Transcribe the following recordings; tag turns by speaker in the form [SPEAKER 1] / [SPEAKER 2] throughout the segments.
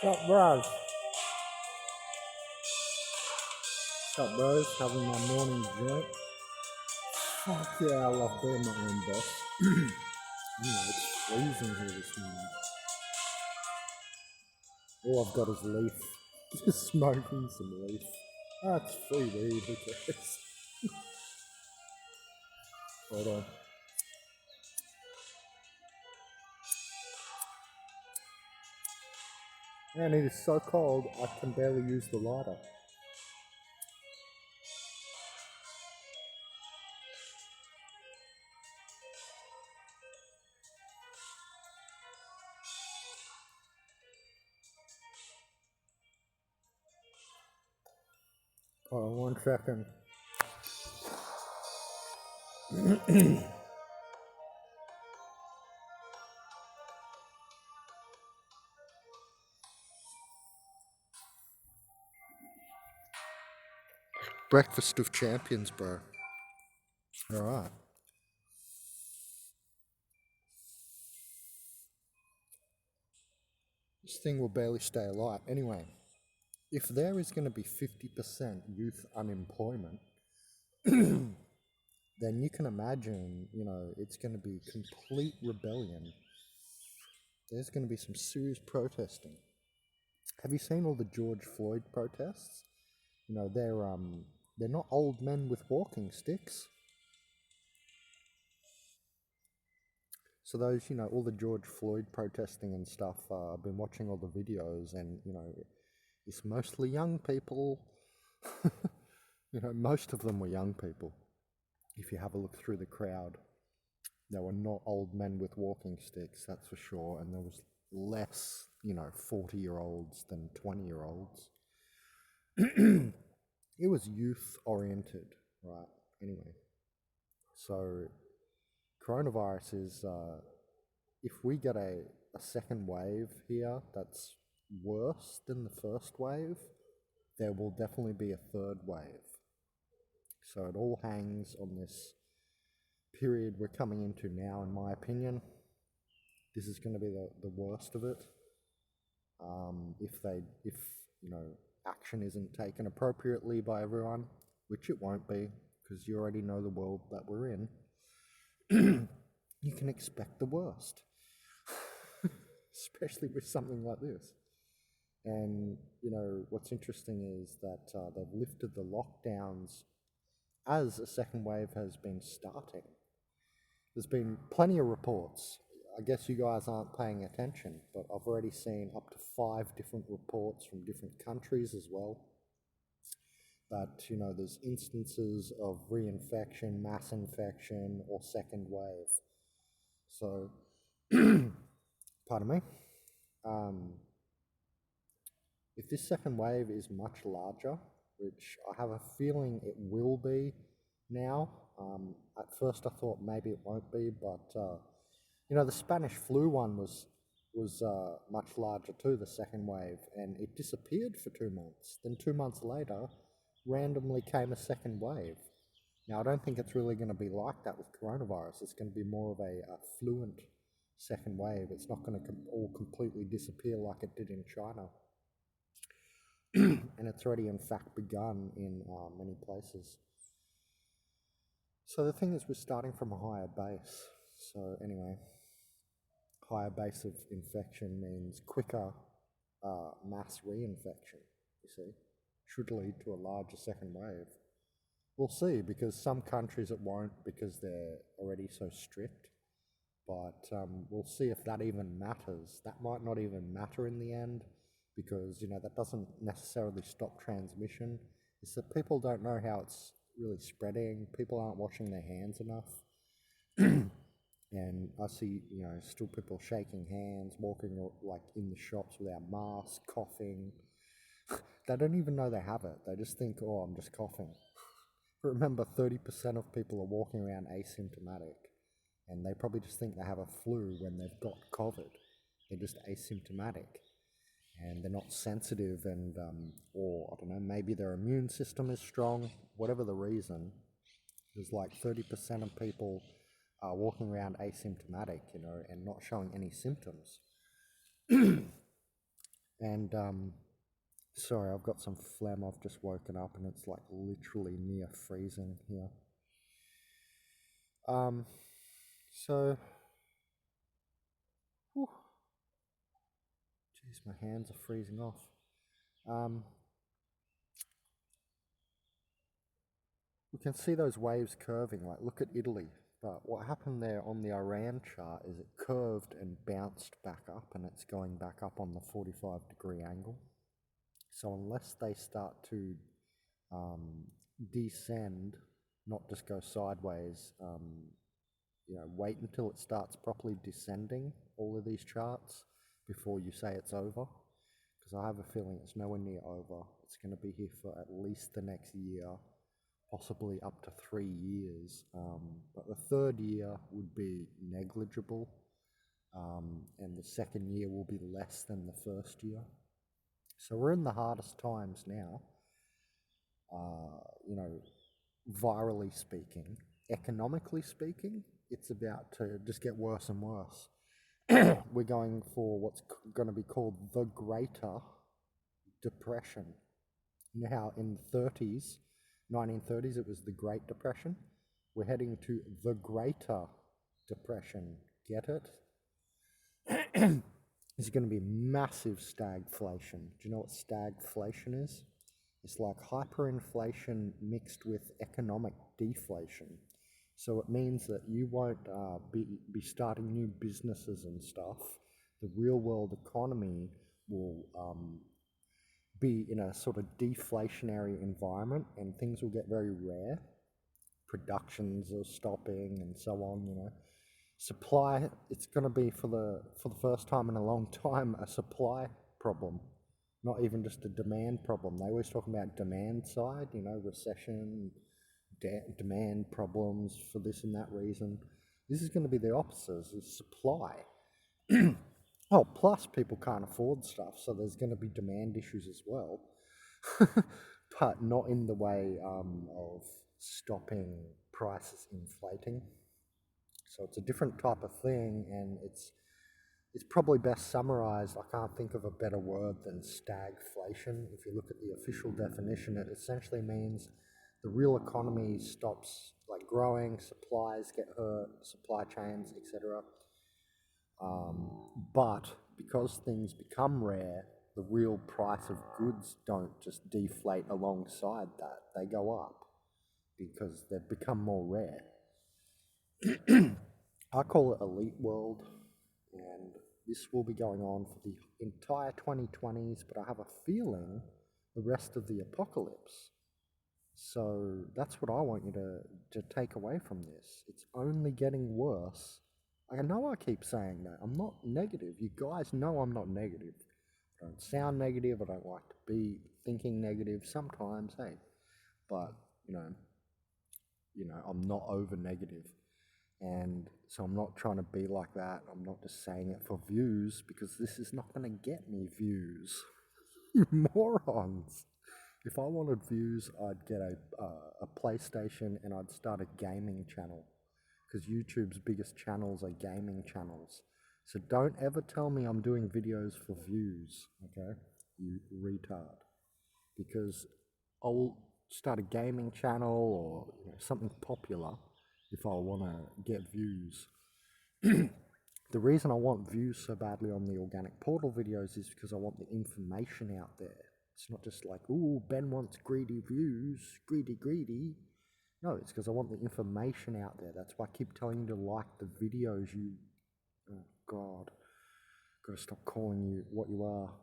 [SPEAKER 1] Sup, bros? Sup, bros? Having my morning joint. Fuck yeah, I love being my own boss. It's freezing here this morning. All I've got is leaf. Just smoking some leaf. It's free weed, who cares? Hold on. Man, it is so cold, I can barely use the lighter. Hold on 1 second. Breakfast of champions, bro. Alright. This thing will barely stay alight. Anyway, if there is going to be 50% youth unemployment, then you can imagine, it's going to be complete rebellion. There's going to be some serious protesting. Have you seen all the George Floyd protests? They're not old men with walking sticks. So those, all the George Floyd protesting and stuff, I've been watching all the videos and, it's mostly young people. Most of them were young people. If you have a look through the crowd, there were not old men with walking sticks, that's for sure. And there was less, 40-year-olds than 20-year-olds. It was youth-oriented, right? Anyway, so coronavirus is, if we get a second wave here that's worse than the first wave, there will definitely be a third wave. So it all hangs on this period we're coming into now, in my opinion. This is going to be the worst of it. If action isn't taken appropriately by everyone, which it won't be, because you already know the world that we're in, you can expect the worst, especially with something like this. And, what's interesting is that they've lifted the lockdowns as a second wave has been starting. There's been plenty of reports. I guess you guys aren't paying attention, but I've already seen up to 5 different reports from different countries as well. That, there's instances of reinfection, mass infection, or second wave. So, pardon me. If this second wave is much larger, which I have a feeling it will be now, at first I thought maybe it won't be, but the Spanish flu one was much larger too, the second wave, and it disappeared for 2 months. Then 2 months later, randomly came a second wave. Now, I don't think it's really going to be like that with coronavirus. It's going to be more of a fluent second wave. It's not going to all completely disappear like it did in China. And it's already in fact begun in many places. So the thing is, we're starting from a higher base. So anyway, higher base of infection means quicker mass reinfection, you see. Should lead to a larger second wave. We'll see, because some countries it won't, because they're already so strict. But we'll see if that even matters. That might not even matter in the end, because, that doesn't necessarily stop transmission. It's that people don't know how it's really spreading. People aren't washing their hands enough. And I see, still people shaking hands, walking like in the shops without masks, coughing. They don't even know they have it. They just think, oh, I'm just coughing. Remember, 30% of people are walking around asymptomatic, and they probably just think they have a flu when they've got COVID. They're just asymptomatic, and they're not sensitive, and or I don't know, maybe their immune system is strong. Whatever the reason, there's like 30% of people are walking around asymptomatic, and not showing any symptoms. And sorry, I've got some phlegm. I've just woken up and it's like literally near freezing here. So, whew, jeez, my hands are freezing off. We can see those waves curving, like look at Italy. But what happened there on the Iran chart is it curved and bounced back up, and it's going back up on the 45-degree angle. So unless they start to descend, not just go sideways, wait until it starts properly descending, all of these charts, before you say it's over. Because I have a feeling it's nowhere near over. It's going to be here for at least the next year, possibly up to 3 years. But the third year would be negligible, and the second year will be less than the first year. So we're in the hardest times now, virally speaking. Economically speaking, it's about to just get worse and worse. We're going for what's going to be called the Greater Depression. You know how in the 1930s, it was the Great Depression? We're heading to the Greater Depression. Get it? There's going to be massive stagflation. Do you know what stagflation is? It's like hyperinflation mixed with economic deflation. So it means that you won't be starting new businesses and stuff. The real world economy will be in a sort of deflationary environment, and things will get very rare. Productions are stopping and so on, Supply, it's going to be for the first time in a long time a supply problem, not even just a demand problem. They always talk about demand side, recession, demand problems for this and that reason. This is going to be the opposite, is supply. Oh, plus people can't afford stuff, so there's going to be demand issues as well, but not in the way of stopping prices inflating. So it's a different type of thing, and it's probably best summarized. I can't think of a better word than stagflation. If you look at the official definition, it essentially means the real economy stops growing, supplies get hurt, supply chains, etc. But because things become rare, the real price of goods don't just deflate alongside that. They go up because they've become more rare. I call it elite world, and this will be going on for the entire 2020s, but I have a feeling the rest of the apocalypse. So that's what I want you to take away from this. It's only getting worse. I know I keep saying that. I'm not negative. You guys know I'm not negative. I don't sound negative. I don't like to be thinking negative sometimes, hey. But, I'm not over negative. And so I'm not trying to be like that. I'm not just saying it for views, because this is not going to get me views. You morons. If I wanted views, I'd get a PlayStation and I'd start a gaming channel, because YouTube's biggest channels are gaming channels. So don't ever tell me I'm doing videos for views, okay? You retard. Because I'll start a gaming channel or something popular if I want to get views. The reason I want views so badly on the organic portal videos is because I want the information out there. It's not just like, ooh, Ben wants greedy views, greedy. No, it's because I want the information out there. That's why I keep telling you to like the videos. Oh God, gotta stop calling you what you are.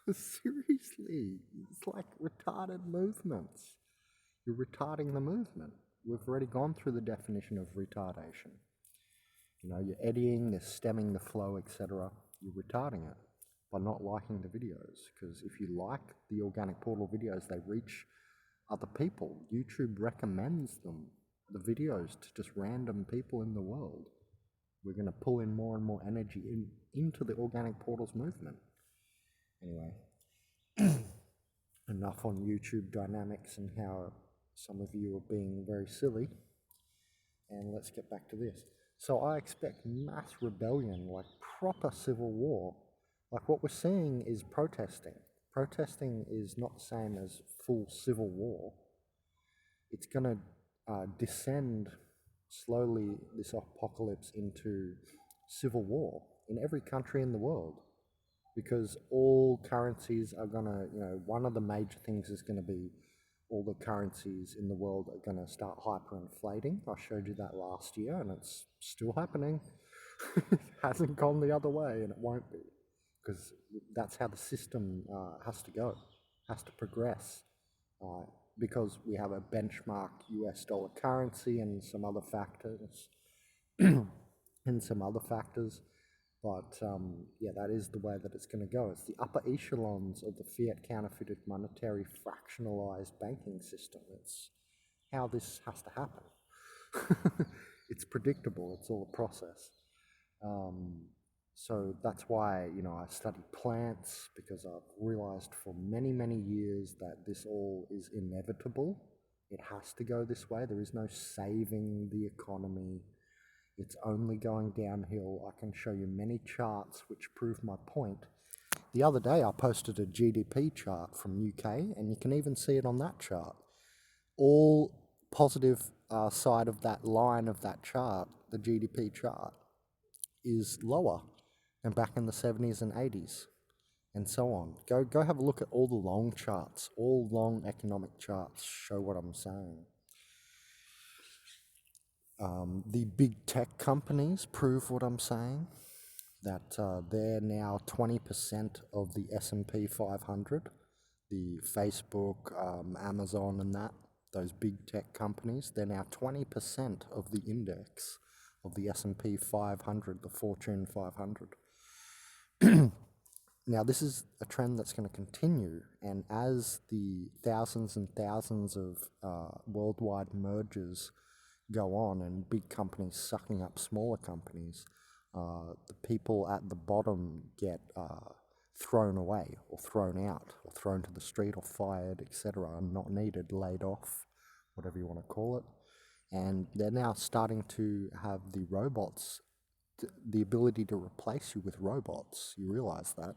[SPEAKER 1] Seriously, it's like retarded movements. You're retarding the movement. We've already gone through the definition of retardation. You're eddying, you're stemming the flow, etc. You're retarding it by not liking the videos. Because if you like the organic portal videos, they reach other people. YouTube recommends them, the videos, to just random people in the world. We're going to pull in more and more energy into the organic portals movement. Anyway, enough on YouTube dynamics and how some of you are being very silly. And let's get back to this. So I expect mass rebellion, like proper civil war. Like what we're seeing is protesting. Protesting is not the same as full civil war. It's going to descend slowly, this apocalypse, into civil war in every country in the world, because all currencies are going to, one of the major things is going to be all the currencies in the world are going to start hyperinflating. I showed you that last year and it's still happening. It hasn't gone the other way and it won't be, because that's how the system has to go, has to progress. Because we have a benchmark US dollar currency and some other factors, But yeah, that is the way that it's going to go. It's the upper echelons of the fiat counterfeited monetary fractionalized banking system. It's how this has to happen. It's predictable. It's all a process. So that's why, I study plants, because I've realized for many, many years that this all is inevitable. It has to go this way. There is no saving the economy. It's only going downhill. I can show you many charts which prove my point. The other day I posted a GDP chart from UK, and you can even see it on that chart. All positive side of that line of that chart, the GDP chart, is lower than back in the 70s and 80s, and so on. Go have a look at all the long charts. All long economic charts show what I'm saying. The big tech companies prove what I'm saying, that they're now 20% of the S&P 500, the Facebook, Amazon and those big tech companies, they're now 20% of the index of the S&P 500, the Fortune 500. Now, this is a trend that's going to continue, and as the thousands and thousands of worldwide mergers go on and big companies sucking up smaller companies, the people at the bottom get thrown away or thrown out or thrown to the street or fired, etc., not needed, laid off, whatever you want to call it. And they're now starting to have the robots, the ability to replace you with robots. You realize that?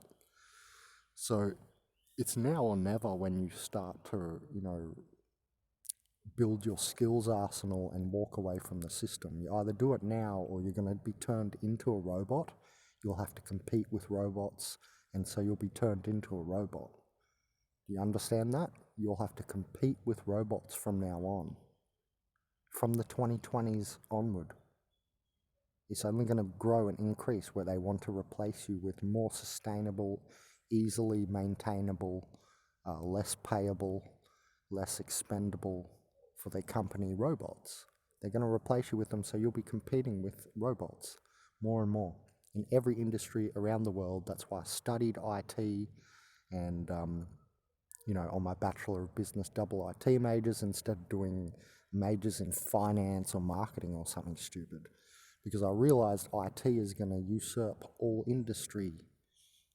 [SPEAKER 1] So it's now or never when you start to, build your skills arsenal and walk away from the system. You either do it now or you're going to be turned into a robot. You'll have to compete with robots, and so you'll be turned into a robot. Do you understand that? You'll have to compete with robots from now on. From the 2020s onward. It's only going to grow and increase, where they want to replace you with more sustainable, easily maintainable, less payable, less expendable for their company robots. They're going to replace you with them, so you'll be competing with robots more and more in every industry around the world. That's why I studied IT and, on my Bachelor of Business double IT majors instead of doing majors in finance or marketing or something stupid. Because I realized IT is going to usurp all industry,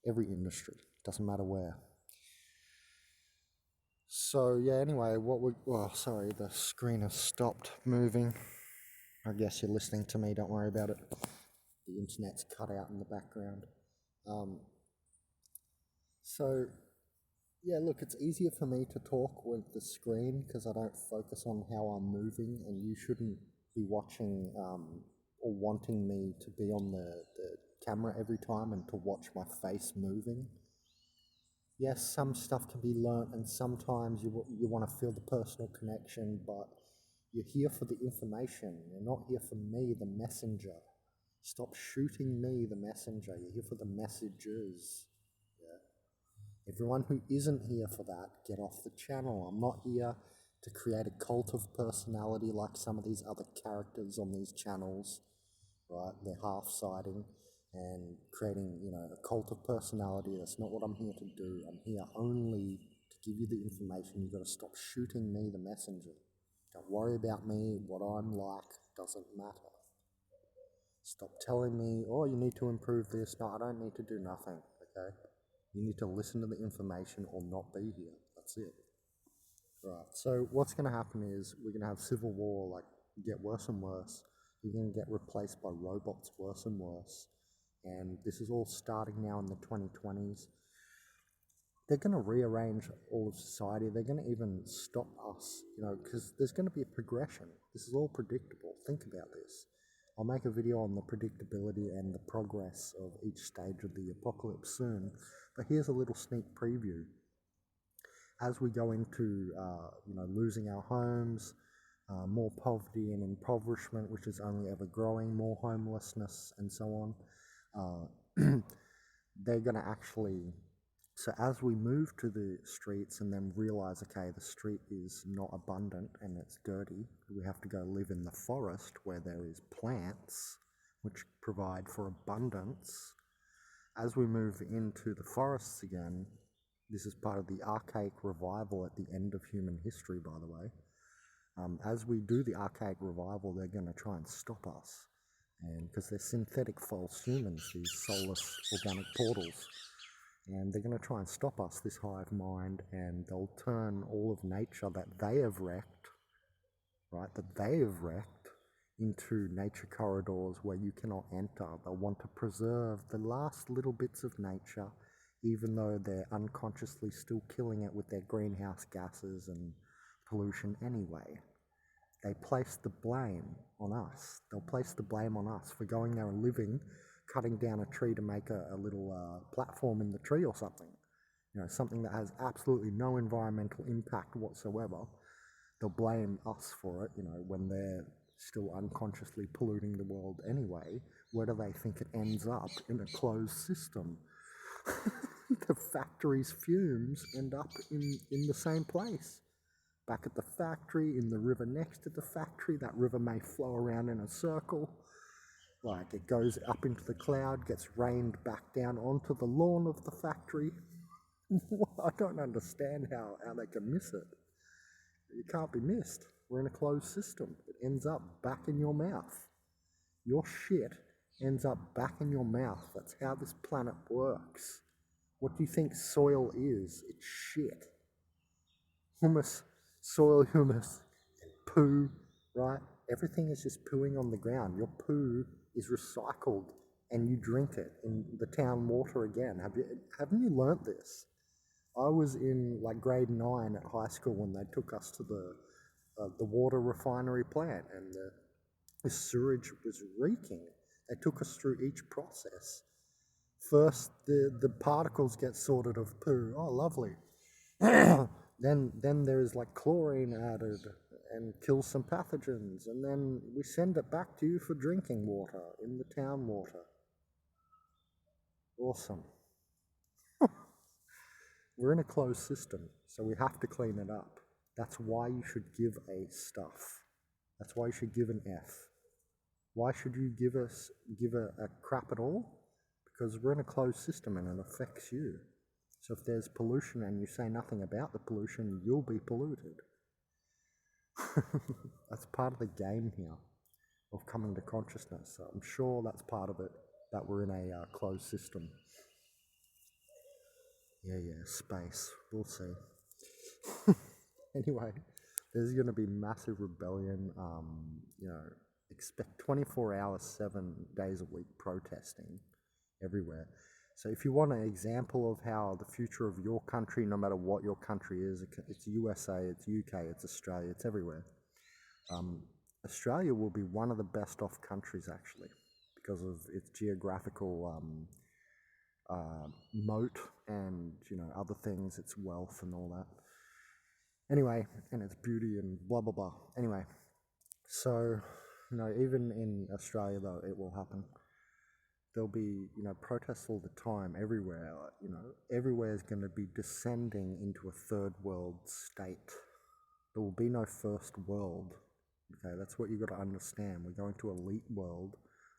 [SPEAKER 1] every industry, doesn't matter where. So yeah, anyway, sorry, the screen has stopped moving. I guess you're listening to me, don't worry about it. The internet's cut out in the background. So yeah, look, it's easier for me to talk with the screen because I don't focus on how I'm moving, and you shouldn't be watching or wanting me to be on the camera every time and to watch my face moving. Yes, some stuff can be learnt, and sometimes you want to feel the personal connection, but you're here for the information. You're not here for me, the messenger. Stop shooting me, the messenger. You're here for the messages. Yeah. Everyone who isn't here for that, get off the channel. I'm not here to create a cult of personality like some of these other characters on these channels, right? They're half-siding and creating, a cult of personality. That's not what I'm here to do. I'm here only to give you the information. You've got to stop shooting me, the messenger. Don't worry about me. What I'm like doesn't matter. Stop telling me, oh, you need to improve this. No, I don't need to do nothing, okay? You need to listen to the information or not be here. That's it. Right, so what's going to happen is we're going to have civil war, get worse and worse. You're going to get replaced by robots worse and worse. and this is all starting now in the 2020s. They're going to rearrange all of society. They're going to even stop us, because there's going to be a progression. This is all predictable. Think about this. I'll make a video on the predictability and the progress of each stage of the apocalypse soon, but here's a little sneak preview. As we go into, losing our homes, more poverty and impoverishment, which is only ever growing, more homelessness and so on, they're going to actually... So as we move to the streets and then realize, okay, the street is not abundant and it's dirty, we have to go live in the forest where there is plants which provide for abundance. As we move into the forests again, this is part of the archaic revival at the end of human history, by the way. As we do the archaic revival, they're going to try and stop us, and because they're synthetic false humans, these soulless organic portals. And they're going to try and stop us, this hive mind, and they'll turn all of nature that they have wrecked, into nature corridors where you cannot enter. They'll want to preserve the last little bits of nature, even though they're unconsciously still killing it with their greenhouse gases and pollution anyway. They place the blame on us. They'll place the blame on us for going there and living, cutting down a tree to make a little platform in the tree or something. Something that has absolutely no environmental impact whatsoever. They'll blame us for it, when they're still unconsciously polluting the world anyway. Where do they think it ends up? In a closed system. The factory's fumes end up in the same place. Back at the factory, in the river next to the factory. That river may flow around in a circle. Like, it goes up into the cloud, gets rained back down onto the lawn of the factory. I don't understand how they can miss it. It can't be missed. We're in a closed system. It ends up back in your mouth. Your shit ends up back in your mouth. That's how this planet works. What do you think soil is? It's shit. Humus, soil humus, and poo, right? Everything is just pooing on the ground. Your poo is recycled and you drink it in the town water again. Haven't you learnt this? I was in grade 9 at high school when they took us to the water refinery plant, and the sewage was reeking. They took us through each process. First, the particles get sorted of poo. Oh, lovely. Then there is chlorine added and kills some pathogens, and then we send it back to you for drinking water in the town water. Awesome. We're in a closed system, so we have to clean it up. That's why you should give a stuff. That's why you should give an F. Why should you give a crap at all? Because we're in a closed system and it affects you. So if there's pollution and you say nothing about the pollution, you'll be polluted. That's part of the game here of coming to consciousness. So I'm sure that's part of it, that we're in a closed system. Yeah, space. We'll see. Anyway, there's going to be massive rebellion. Expect 24 hours, 7 days a week protesting everywhere. So if you want an example of how the future of your country, no matter what your country is, it's USA, it's UK, it's Australia, it's everywhere. Australia will be one of the best off countries, actually, because of its geographical moat and, other things, its wealth and all that. Anyway, and its beauty and blah, blah, blah. Anyway, so, even in Australia, though, it will happen. There'll be, protests all the time, everywhere. Everywhere is going to be descending into a third world state. There will be no first world. Okay, that's what you've got to understand. We're going to elite world.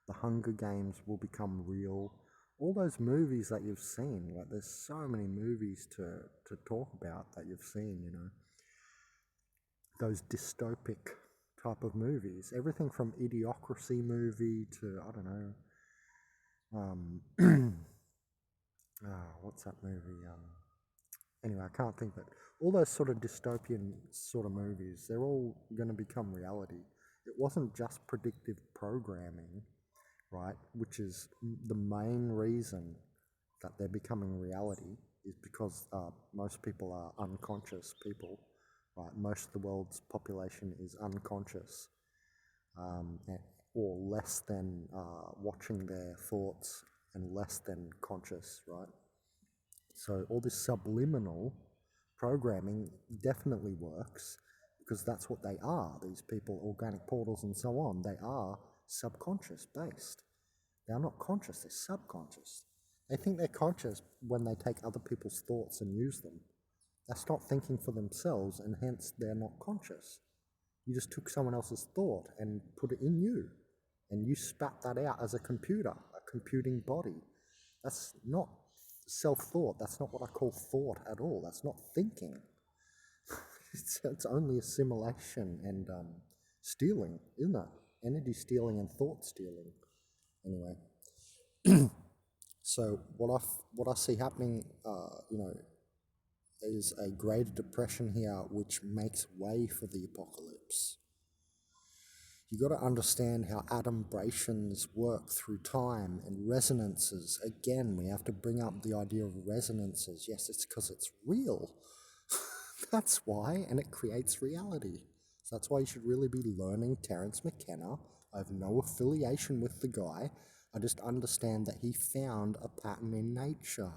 [SPEAKER 1] The Hunger Games will become real. All those movies that you've seen, there's so many movies to talk about that you've seen, Those dystopic type of movies. Everything from Idiocracy movie to, I don't know, what's that movie? Anyway, I can't think, but all those sort of dystopian sort of movies, they're all going to become reality. It wasn't just predictive programming, right? Which is the main reason that they're becoming reality is because most people are unconscious people, right? Most of the world's population is unconscious, or less than watching their thoughts and less than conscious, right? So all this subliminal programming definitely works because that's what they are. These people, organic portals and so on, they are subconscious based. They are not conscious, they're subconscious. They think they're conscious when they take other people's thoughts and use them. That's not thinking for themselves, and hence they're not conscious. You just took someone else's thought and put it in you, and you spat that out as a computer, a computing body. That's not self-thought. That's not what I call thought at all. That's not thinking. It's only assimilation and stealing, isn't it? Energy stealing and thought stealing. Anyway, so what I see happening, is a greater depression here, which makes way for the apocalypse. You got to understand how adumbrations work through time and resonances. Again, we have to bring up the idea of resonances. Yes, it's because it's real. That's why, and it creates reality. So that's why you should really be learning Terence McKenna. I have no affiliation with the guy. I just understand that he found a pattern in nature.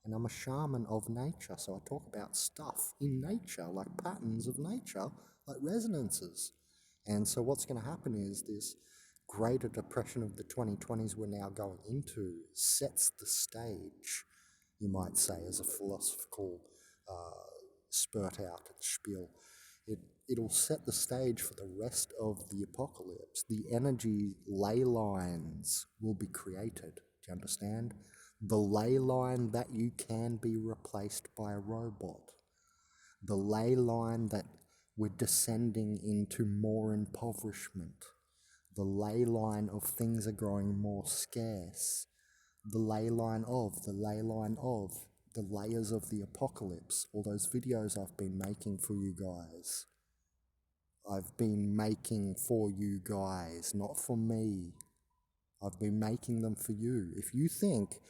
[SPEAKER 1] And I'm a shaman of nature, so I talk about stuff in nature, like patterns of nature, like resonances. And so what's going to happen is this greater depression of the 2020s we're now going into sets the stage, you might say, as a philosophical spurt out spiel. It'll set the stage for the rest of the apocalypse. The energy ley lines will be created. Do you understand? The ley line that you can be replaced by a robot. The ley line that we're descending into more impoverishment. The ley line of things are growing more scarce. The ley line of the layers of the apocalypse. All those videos I've been making for you guys. I've been making for you guys, not for me. I've been making them for you. If you think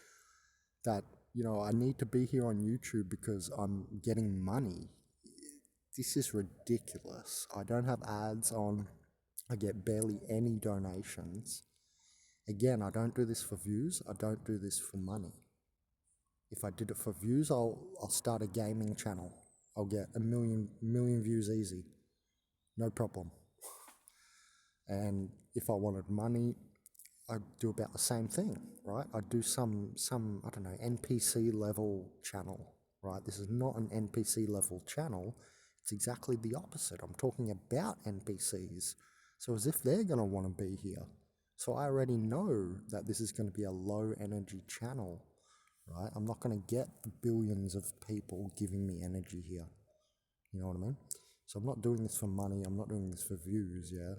[SPEAKER 1] that, I need to be here on YouTube because I'm getting money, this is ridiculous. I don't have ads on. I get barely any donations. Again, I don't do this for views. I don't do this for money. If I did it for views, I'll start a gaming channel. I'll get a million views easy. No problem. And if I wanted money, I'd do about the same thing, right? I'd do some I don't know, NPC level channel, right? This is not an NPC level channel. It's exactly the opposite. I'm talking about NPCs. So as if they're going to want to be here. So I already know that this is going to be a low energy channel, right? I'm not going to get the billions of people giving me energy here. You know what I mean? So I'm not doing this for money. I'm not doing this for views, yeah?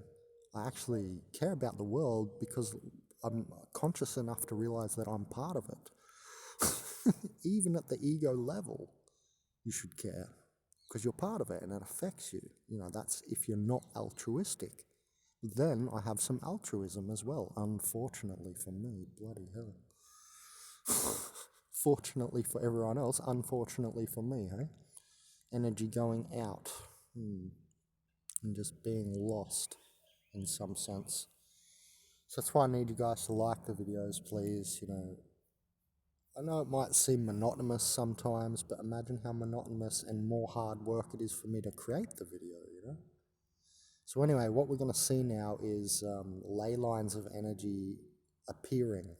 [SPEAKER 1] I actually care about the world because I'm conscious enough to realize that I'm part of it. Even at the ego level, you should care because you're part of it and it affects you. That's if you're not altruistic. Then I have some altruism as well, unfortunately for me. Bloody hell. Fortunately for everyone else, unfortunately for me, hey? Energy going out and just being lost in some sense. So that's why I need you guys to like the videos, please. I know it might seem monotonous sometimes, but imagine how monotonous and more hard work it is for me to create the video, So anyway, what we're going to see now is ley lines of energy appearing.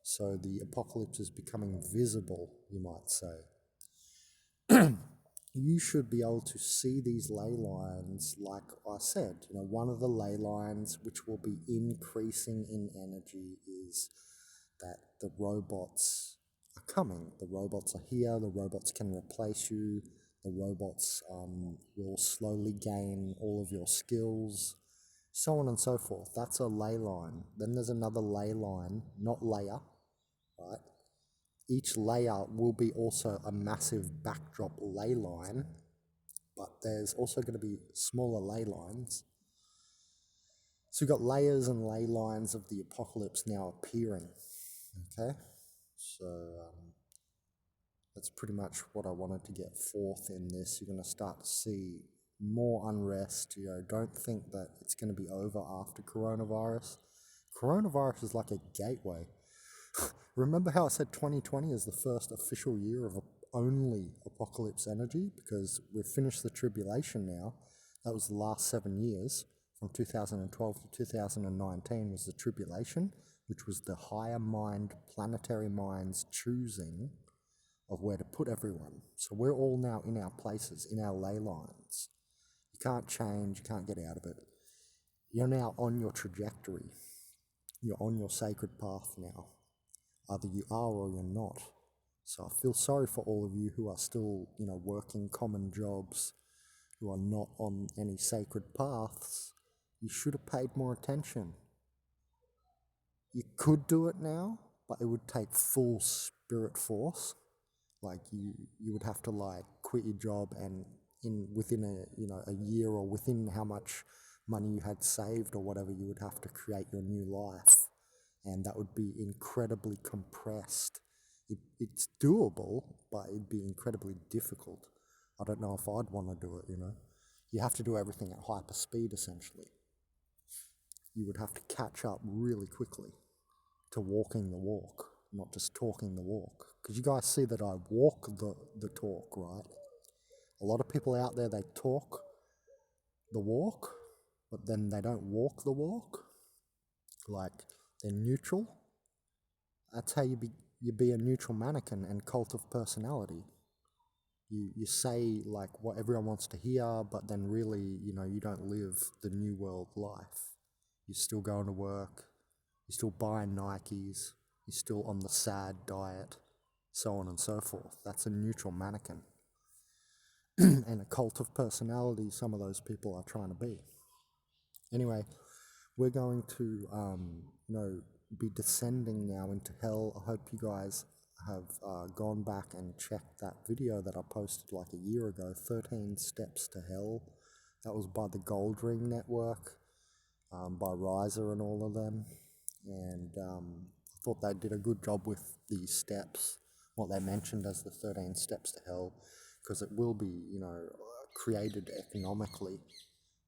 [SPEAKER 1] So the apocalypse is becoming visible, you might say. You should be able to see these ley lines, like I said. One of the ley lines which will be increasing in energy is that the robots are coming. The robots are here. The robots can replace you. The robots will slowly gain all of your skills, so on and so forth. That's a ley line. Then there's another ley line, not layer, right? Each layer will be also a massive backdrop ley line, but there's also going to be smaller ley lines. So we've got layers and ley lines of the apocalypse now appearing, okay? So that's pretty much what I wanted to get forth in this. You're going to start to see more unrest. Don't think that it's going to be over after coronavirus. Coronavirus is like a gateway. Remember how I said 2020 is the first official year of only apocalypse energy? Because we've finished the tribulation now. That was the last 7 years. From 2012 to 2019 was the tribulation, which was the higher mind, planetary minds choosing of where to put everyone. So we're all now in our places, in our ley lines. You can't change, you can't get out of it. You're now on your trajectory. You're on your sacred path now. Either you are or you're not. So I feel sorry for all of you who are still, working common jobs, who are not on any sacred paths. You should have paid more attention. You could do it now, but it would take full spirit force. Like you would have to quit your job and within a year or within how much money you had saved or whatever, you would have to create your new life. And that would be incredibly compressed. It's doable, but it'd be incredibly difficult. I don't know if I'd want to do it, You have to do everything at hyper speed, essentially. You would have to catch up really quickly to walking the walk, not just talking the walk. Because you guys see that I walk the talk, right? A lot of people out there, they talk the walk, but then they don't walk the walk. Like, they're neutral. That's how you be a neutral mannequin and cult of personality. You say what everyone wants to hear, but then really, you don't live the new world life. You're still going to work, you're still buying Nikes, you're still on the sad diet, so on and so forth. That's a neutral mannequin. And a cult of personality, some of those people are trying to be. Anyway, we're going to, be descending now into hell. I hope you guys have gone back and checked that video that I posted a year ago, 13 Steps to Hell. That was by the Gold Ring Network, by Riser and all of them. And I thought they did a good job with these steps, what they mentioned as the 13 Steps to Hell, because it will be, created economically.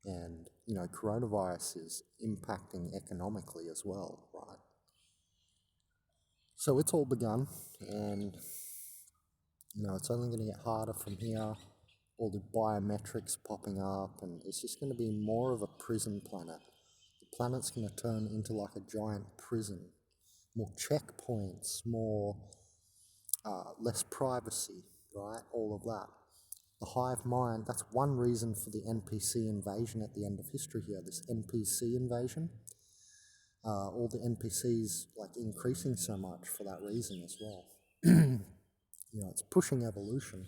[SPEAKER 1] And, coronavirus is impacting economically as well, right? So it's all begun, and, it's only going to get harder from here. All the biometrics popping up, and it's just going to be more of a prison planet. The planet's going to turn into like a giant prison. More checkpoints, more, less privacy, right? All of that. The hive mind, that's one reason for the NPC invasion at the end of history here, this NPC invasion. All the NPCs increasing so much for that reason as well. It's pushing evolution,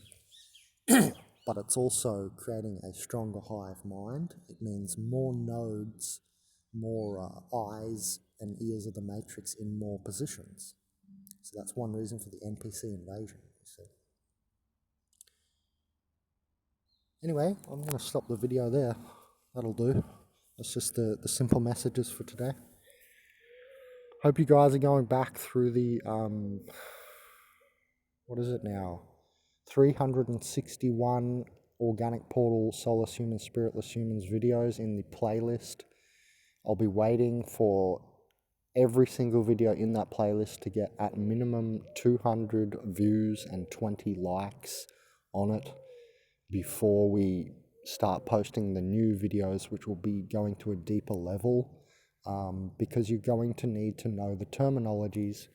[SPEAKER 1] but it's also creating a stronger hive mind. It means more nodes, more eyes and ears of the matrix in more positions. So that's one reason for the NPC invasion, you see. Anyway, I'm going to stop the video there. That'll do. That's just the simple messages for today. Hope you guys are going back through the, what is it now? 361 Organic Portal, Soulless Humans, Spiritless Humans videos in the playlist. I'll be waiting for every single video in that playlist to get at minimum 200 views and 20 likes on it before we start posting the new videos, which will be going to a deeper level, because you're going to need to know the terminologies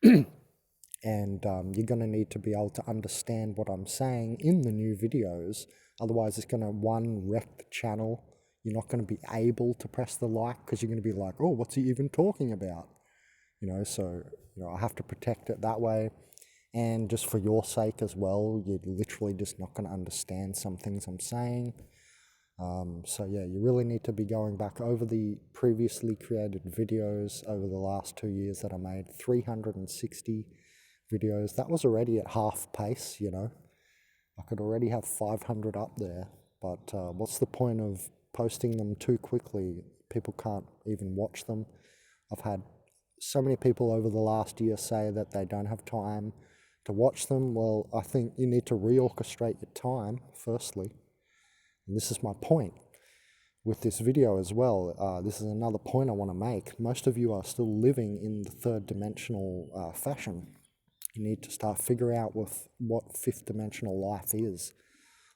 [SPEAKER 1] and you're going to need to be able to understand what I'm saying in the new videos. Otherwise, it's going to, wreck the channel. You're not going to be able to press the like because you're going to be like, oh, what's he even talking about? So, I have to protect it that way. And just for your sake as well, you're literally just not going to understand some things I'm saying. So yeah, you really need to be going back over the previously created videos over the last 2 years that I made, 360 videos. That was already at half pace, I could already have 500 up there, but what's the point of posting them too quickly? people can't even watch them. I've had so many people over the last year say that they don't have time to watch them. Well, I think you need to reorchestrate your time, firstly. And this is my point with this video as well. This is another point I want to make. Most of you are still living in the third dimensional fashion. You need to start figuring out what fifth dimensional life is.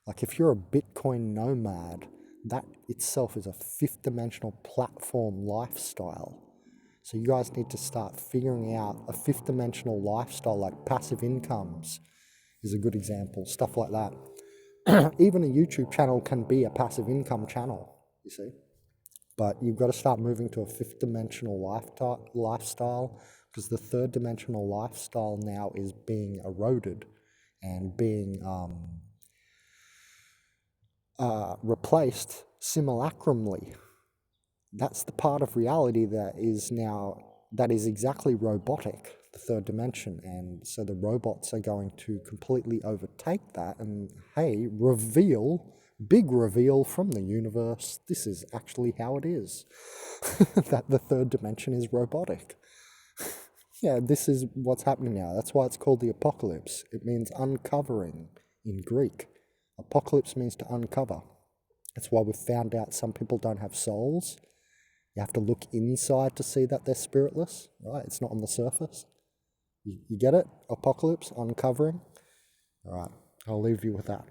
[SPEAKER 1] Like if you're a Bitcoin nomad, that itself is a fifth dimensional platform lifestyle. So you guys need to start figuring out a fifth dimensional lifestyle, like passive incomes is a good example, stuff like that. Even a YouTube channel can be a passive income channel, you see. But you've got to start moving to a fifth dimensional lifestyle, because the third dimensional lifestyle now is being eroded and being replaced simulacrumly. That's the part of reality that is exactly robotic, the third dimension. And so the robots are going to completely overtake that and, hey, big reveal from the universe. This is actually how it is, that the third dimension is robotic. Yeah, this is what's happening now. That's why it's called the apocalypse. It means uncovering in Greek. Apocalypse means to uncover. That's why we've found out some people don't have souls. You have to look inside to see that they're spiritless, right? It's not on the surface. You get it? Apocalypse, uncovering. All right, I'll leave you with that.